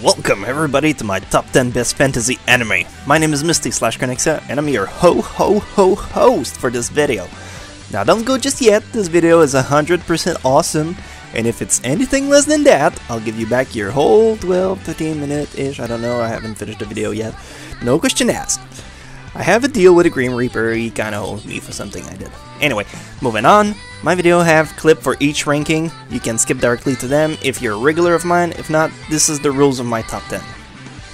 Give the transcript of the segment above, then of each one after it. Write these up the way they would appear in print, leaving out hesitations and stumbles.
Welcome everybody to my top 10 best fantasy anime. My name is Misty/Konexa and I'm your host for this video. Now don't go just yet, this video is 100% awesome, and if it's anything less than that, I'll give you back your whole 12-15 minute-ish, I don't know, I haven't finished the video yet. No question asked. I have a deal with a Green Reaper, he kinda owes me for something I did. Anyway, moving on. My video have clip for each ranking. You can skip directly to them if you're a regular of mine. If not, this is the rules of my top 10.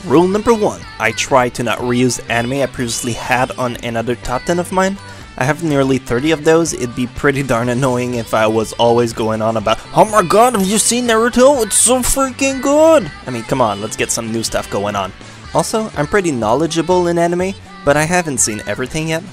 Rule number 1. I try to not reuse anime I previously had on another top 10 of mine. I have nearly 30 of those. It'd be pretty darn annoying if I was always going on about, oh my god, have you seen Naruto? It's so freaking good! I mean, come on, let's get some new stuff going on. Also, I'm pretty knowledgeable in anime, but I haven't seen everything yet.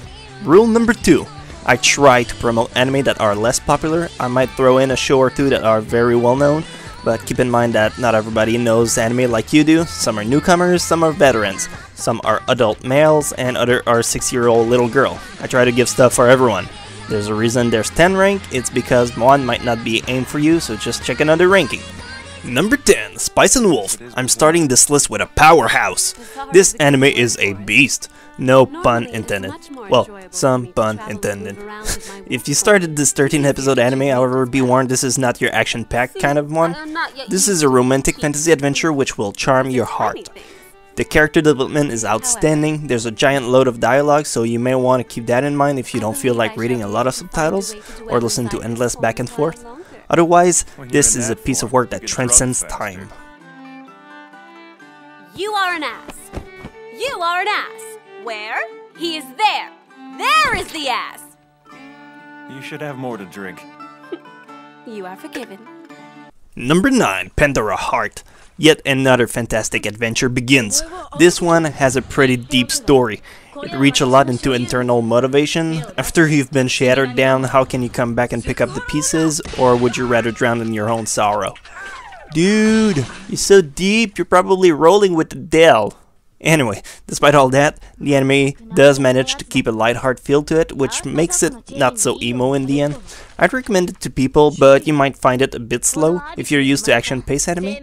Rule number 2. I try to promote anime that are less popular. I might throw in a show or two that are very well known, but keep in mind that not everybody knows anime like you do. Some are newcomers, some are veterans, some are adult males, and other are 6-year-old little girl. I try to give stuff for everyone. There's a reason there's 10 rank, it's because one might not be aimed for you, so just check another ranking. Number 10, Spice and Wolf. I'm starting this list with a powerhouse. This anime is a beast. No pun intended. Well, some pun intended. If you started this 13 episode anime, however, be warned, this is not your action-packed kind of one. This is a romantic fantasy adventure which will charm your heart. The character development is outstanding. There's a giant load of dialogue, so you may want to keep that in mind if you don't feel like reading a lot of subtitles or listen to endless back and forth. Otherwise, this is a piece of work that transcends time. You are an ass. You are an ass. Where? He is there. There is the ass. You should have more to drink. You are forgiven. Number 9, Pandora Heart. Yet another fantastic adventure begins. This one has a pretty deep story. It reaches a lot into internal motivation. After you've been shattered down, how can you come back and pick up the pieces, or would you rather drown in your own sorrow? Dude, you're so deep, you're probably rolling with the Dell. Anyway, despite all that, the anime does manage to keep a lighthearted feel to it, which makes it not so emo in the end. I'd recommend it to people, but you might find it a bit slow if you're used to action-paced anime.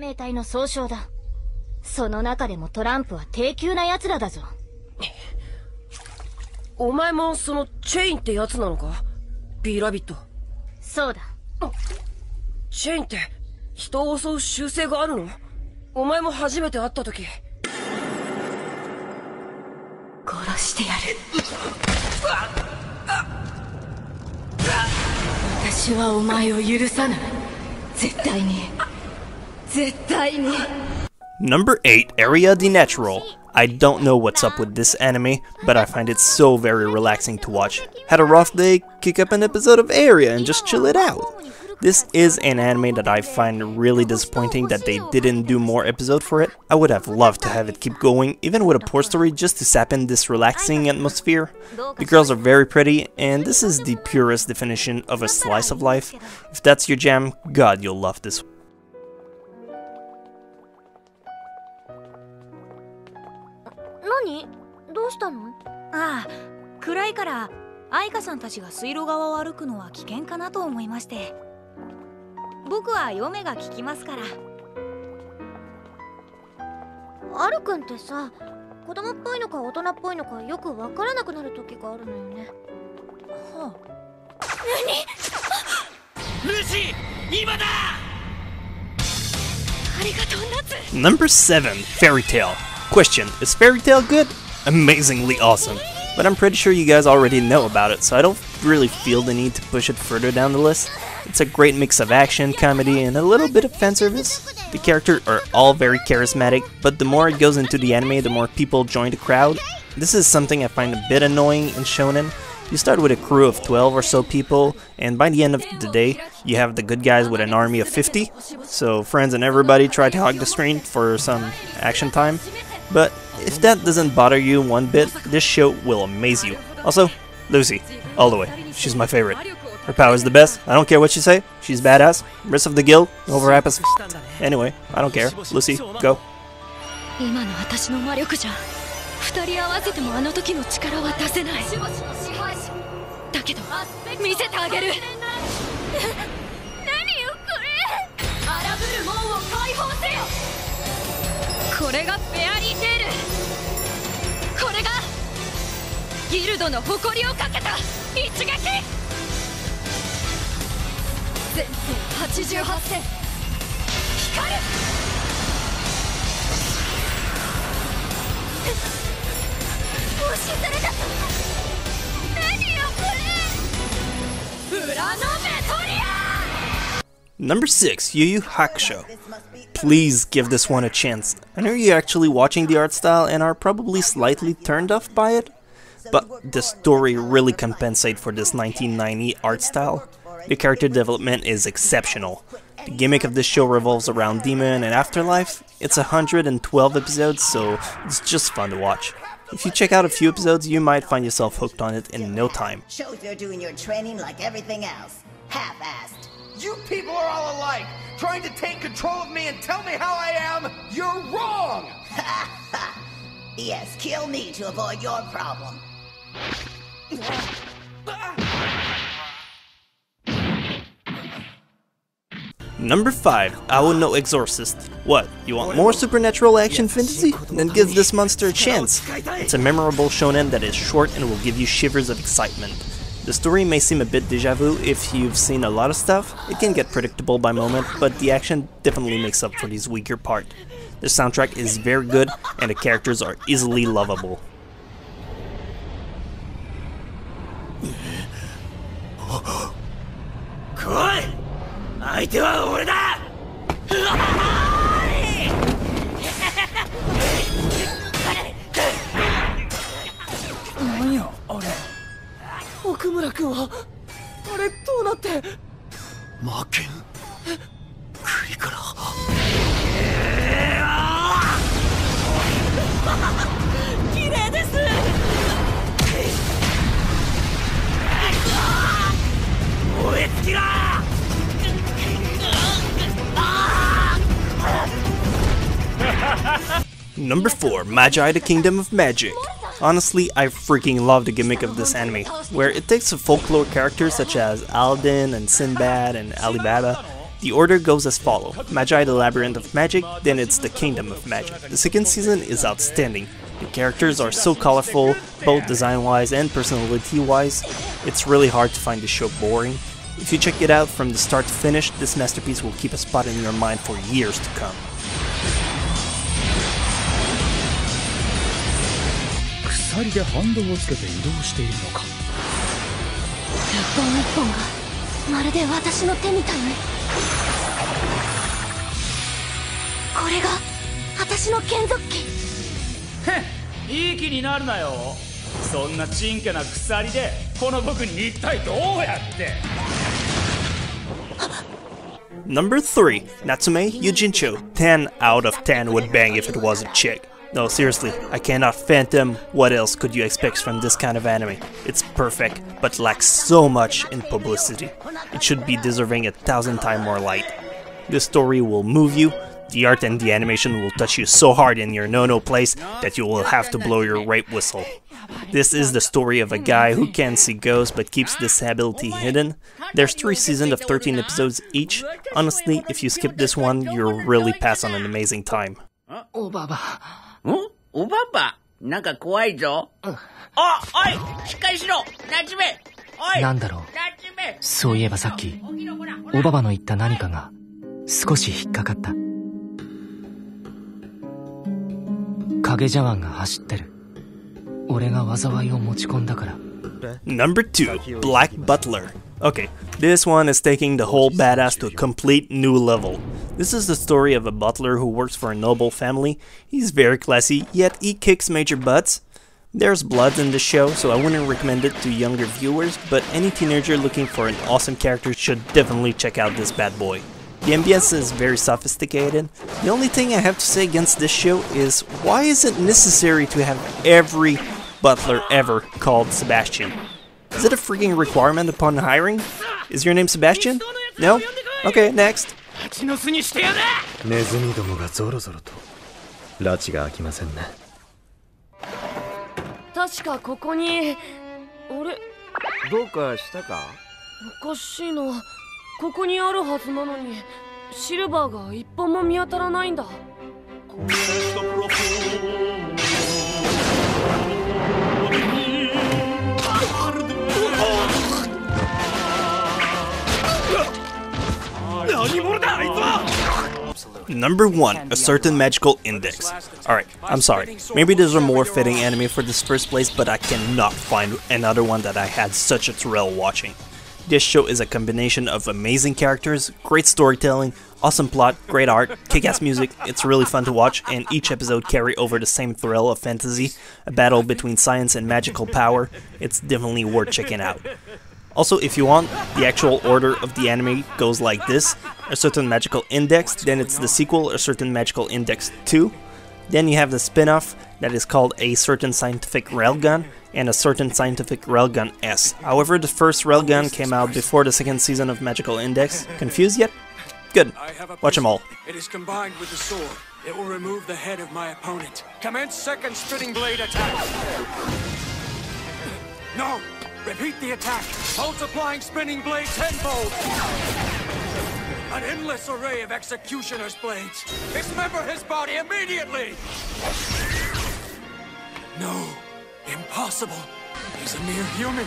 Number 8, Area the Natural. I don't know what's up with this anime, but I find it so very relaxing to watch. Had a rough day, kick up an episode of Area and just chill it out. This is an anime that I find really disappointing that they didn't do more episodes for it. I would have loved to have it keep going, even with a poor story, just to sap in this relaxing atmosphere. The girls are very pretty, and this is the purest definition of a slice of life. If that's your jam, God, you'll love this. Nani? どうしたの? ああ、暗いから愛花さんたちが水路側を歩くのは危険かなと思いまして。僕は嫁が聞きますから。アルくんってさ、子供っぽいのか大人っぽいのかよくわからなくなる時があるのよね。はあ。何？ルーシー、今だ！ありがとう、夏。Number 7, Fairy Tail. Question, is Fairy Tail good? Amazingly awesome. But I'm pretty sure you guys already know about it, so I don't really feel the need to push it further down the list. It's a great mix of action, comedy, and a little bit of fanservice. The characters are all very charismatic, but the more it goes into the anime, the more people join the crowd. This is something I find a bit annoying in shonen. You start with a crew of 12 or so people, and by the end of the day, you have the good guys with an army of 50. So friends and everybody try to hog the screen for some action time. But if that doesn't bother you one bit, this show will amaze you. Also, Lucy, all the way. She's my favorite. Her power's the best. I don't care what you say. She's badass. Rest of the guild, over happens. Anyway, I don't care. Lucy, go. 今の私の魔力じゃ、二人合わせてもあの時の力は出せない。だけど、見せてあげる。何よこれ。荒ぶる門を解放せよ。これがフェアリーテール。これがギルドの誇りをかけた一撃。全線88戦光る。押しされた。何よこれ。裏のメトリア。 Number 6, Yu Yu Hakusho. Please give this one a chance. I know you're actually watching the art style and are probably slightly turned off by it, but the story really compensates for this 1990 art style. The character development is exceptional. The gimmick of this show revolves around Demon and Afterlife. It's 112 episodes, so it's just fun to watch. If you check out a few episodes, you might find yourself hooked on it in no time. Shows you're doing your training like everything else. Half-assed. You people are all alike! Trying to take control of me and tell me how I am! You're wrong! Yes, kill me to avoid your problem. Number 5, Awo no Exorcist. What, you want more supernatural action fantasy? Then give this monster a chance. It's a memorable shonen that is short and will give you shivers of excitement. The story may seem a bit deja vu if you've seen a lot of stuff. It can get predictable by moment, but the action definitely makes up for these weaker parts. The soundtrack is very good and the characters are easily lovable. Number 4, Magi the Kingdom of Magic. Honestly, I freaking love the gimmick of this anime, where it takes a folklore characters such as Aladdin and Sinbad and Alibaba. The order goes as follows: Magi the Labyrinth of Magic, then it's the Kingdom of Magic. The second season is outstanding. The characters are so colorful, both design-wise and personality-wise. It's really hard to find the show boring. If you check it out from the start to finish, this masterpiece will keep a spot in your mind for years to come. 鎖で反動をつけて移動しているのか。一本一本がまるで私の手みたいに。これが私の剣族機。へっ、いい気になるなよ。そんなちんけな鎖でこの僕に一体どうやって。Number 3, Natsume Yujincho. 10 out of 10 would bang if it was a chick. No, seriously, I cannot fathom what else could you expect from this kind of anime. It's perfect, but lacks so much in publicity. It should be deserving 1,000 times more light. This story will move you. The art and the animation will touch you so hard in your no-no place that you will have to blow your rape whistle. This is the story of a guy who can see ghosts but keeps this ability hidden. There's 3 seasons of 13 episodes each. Honestly, if you skip this one, you'll really pass on an amazing time. おばばなんか怖いぞ。おいしっかりしろなじめ。おいなんだろう。そういえばさっきおばばの言った何かが少し引っかかった。影茶碗が走ってる。俺が災いを持ち込んだから。 Number 2, Black Butler. Okay, this one is taking the whole badass to a complete new level. This is the story of a butler who works for a noble family. He's very classy, yet he kicks major butts. There's blood in the show, so I wouldn't recommend it to younger viewers, but any teenager looking for an awesome character should definitely check out this bad boy. The ambience is very sophisticated. The only thing I have to say against this show is, why is it necessary to have every butler ever called Sebastian? Is it a freaking requirement upon hiring? Is your name Sebastian? No? Okay, next. ネズミどもがゾロゾロと拉致が開きませんね。確かここに。あれ、どうかしたか？おかしいな。ここにあるはずなのにシルバーが一本も見当たらないんだ。Search the Number 1, a certain magical index. Alright, I'm sorry. Maybe there's a more fitting anime for this first place, but I cannot find another one that I had such a thrill watching. This show is a combination of amazing characters, great storytelling, awesome plot, great art, kick-ass music. It's really fun to watch, and each episode carry over the same thrill of fantasy, a battle between science and magical power. It's definitely worth checking out. Also, if you want, the actual order of the anime goes like this: a certain magical index, then it's the sequel, a certain magical index 2, then you have the spin-off that is called a certain scientific railgun, and a certain scientific railgun S. However, the first railgun came out before the second season of Magical Index. Confused yet? Good. Watch them all. It is combined with the sword. It will remove the head of my opponent. Commence second spinning blade attack. No! Repeat the attack. Multiplying spinning blade tenfold. An endless array of executioner's blades. Dismember his body immediately! No. Impossible. He's a mere human.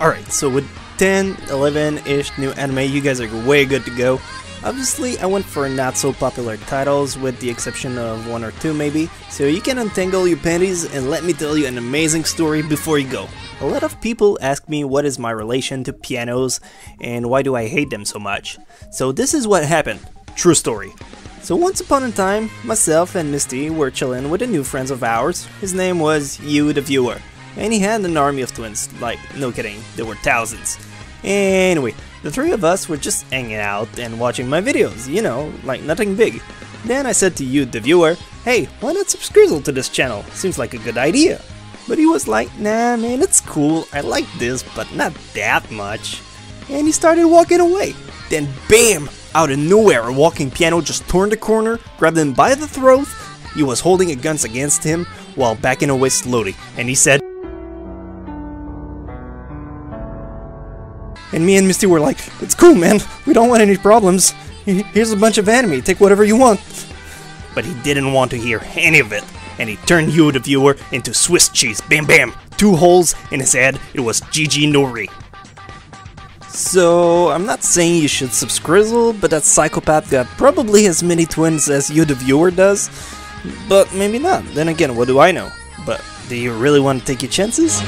Alright, so with 10, 11-ish new anime, you guys are way good to go. Obviously, I went for not so popular titles, with the exception of 1 or 2 maybe, so you can untangle your panties and let me tell you an amazing story before you go. A lot of people ask me what is my relation to pianos and why do I hate them so much. So this is what happened. True story. So once upon a time, myself and Misty were chilling with a new friend of ours. His name was You the Viewer, and he had an army of twins. Like, no kidding, there were thousands. Anyway, the three of us were just hanging out and watching my videos, you know, like nothing big. Then I said to You the Viewer, hey, why not subscribe to this channel? Seems like a good idea. But he was like, nah man, it's cool, I like this, but not that much. And he started walking away. Then BAM! Out of nowhere, a walking piano just turned the corner, grabbed him by the throat. He was holding a gun against him while backing away slowly, and he said, and me and Misty were like, it's cool man, we don't want any problems. Here's a bunch of anime, take whatever you want. But he didn't want to hear any of it, and he turned You the Viewer into Swiss cheese. Bam bam! 2 holes in his head, it was GG Nori. So, I'm not saying you should subscrizzle, but that psychopath got probably as many twins as You the Viewer does. But maybe not. Then again, what do I know? But do you really want to take your chances?